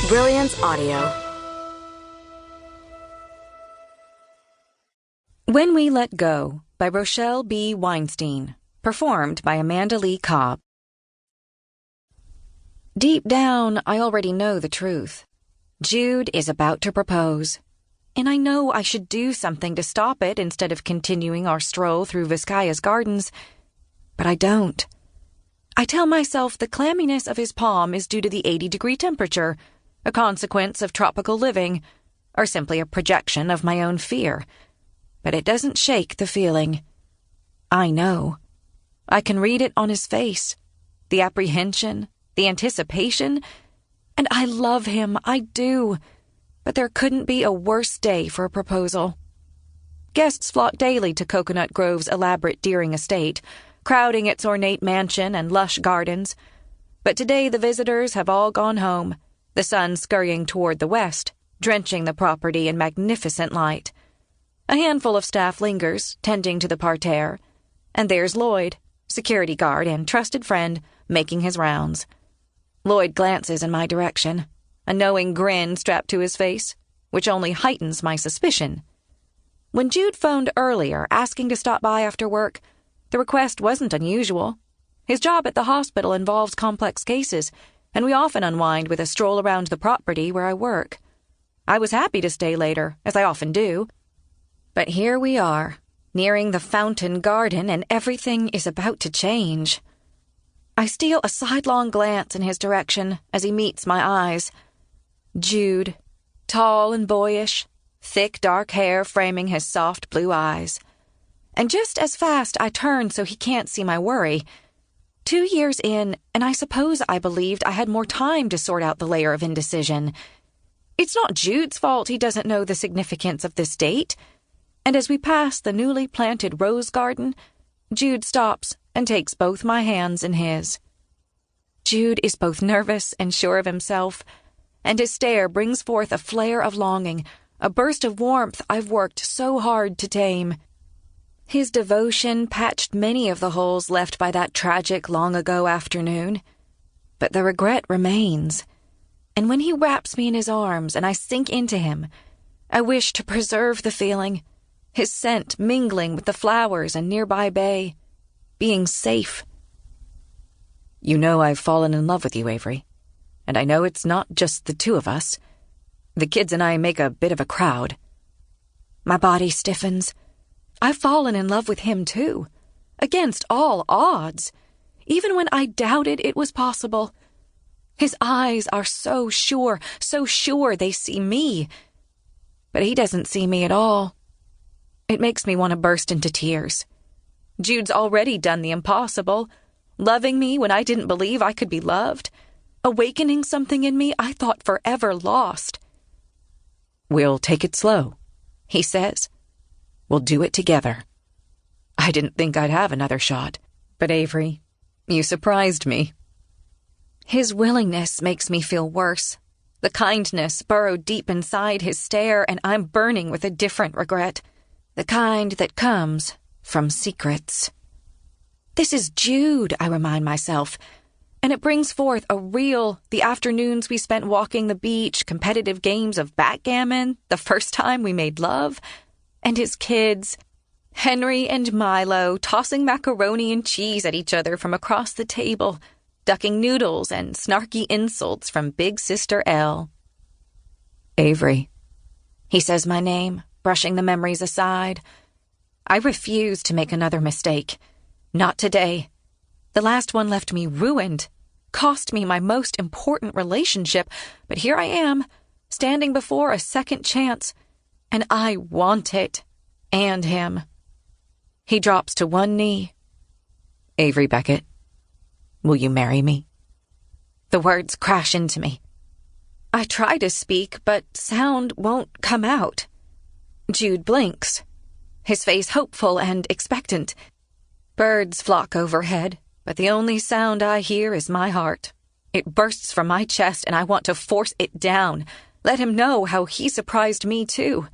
Brilliance Audio. When We Let Go by Rochelle B. Weinstein, performed by Amanda Lee Cobb. Deep down, I already know the truth. Jude is about to propose, and I know I should do something to stop it instead of continuing our stroll through Vizcaya's gardens, but I don't. I tell myself the clamminess of his palm is due to the 80-degree temperature, a consequence of tropical living, or simply a projection of my own fear. But it doesn't shake the feeling. I know. I can read it on his face, the apprehension, the anticipation, and I love him, I do. But there couldn't be a worse day for a proposal. Guests flock daily to Coconut Grove's elaborate Deering estate, crowding its ornate mansion and lush gardens. But today the visitors have all gone home, the sun scurrying toward the west, drenching the property in magnificent light. A handful of staff lingers, tending to the parterre, and there's Lloyd, security guard and trusted friend, making his rounds. Lloyd glances in my direction, a knowing grin strapped to his face, which only heightens my suspicion. When Jude phoned earlier asking to stop by after work, the request wasn't unusual. His job at the hospital involves complex cases, and we often unwind with a stroll around the property where I work. I was happy to stay later, as I often do. But here we are, nearing the fountain garden, and everything is about to change. I steal a sidelong glance in his direction as he meets my eyes. Jude, tall and boyish, thick dark hair framing his soft blue eyes. And just as fast I turn so he can't see my worry. 2 years in, and I suppose I believed I had more time to sort out the layer of indecision. It's not Jude's fault he doesn't know the significance of this date. And as we pass the newly planted rose garden, Jude stops and takes both my hands in his. Jude is both nervous and sure of himself, and his stare brings forth a flare of longing, a burst of warmth I've worked so hard to tame. His devotion patched many of the holes left by that tragic long-ago afternoon, but the regret remains. And when he wraps me in his arms and I sink into him, I wish to preserve the feeling, his scent mingling with the flowers and nearby bay, being safe. You know I've fallen in love with you, Avery, and I know it's not just the two of us. The kids and I make a bit of a crowd. My body stiffens. I've fallen in love with him, too, against all odds, even when I doubted it was possible. His eyes are so sure they see me. But he doesn't see me at all. It makes me want to burst into tears. Jude's already done the impossible, loving me when I didn't believe I could be loved, awakening something in me I thought forever lost. "We'll take it slow," he says. "We'll do it together." I didn't think I'd have another shot, but Avery, you surprised me. His willingness makes me feel worse. The kindness burrowed deep inside his stare, and I'm burning with a different regret. The kind that comes from secrets. This is Jude, I remind myself, and it brings forth the afternoons we spent walking the beach, competitive games of backgammon, the first time we made love, and his kids, Henry and Milo, tossing macaroni and cheese at each other from across the table, ducking noodles and snarky insults from Big Sister Elle. Avery. He says my name, brushing the memories aside. I refuse to make another mistake. Not today. The last one left me ruined, cost me my most important relationship, but here I am, standing before a second chance, and I want it, and him. He drops to one knee. Avery Beckett, will you marry me? The words crash into me. I try to speak, but sound won't come out. Jude blinks, his face hopeful and expectant. Birds flock overhead, but the only sound I hear is my heart. It bursts from my chest, and I want to force it down, let him know how he surprised me, too.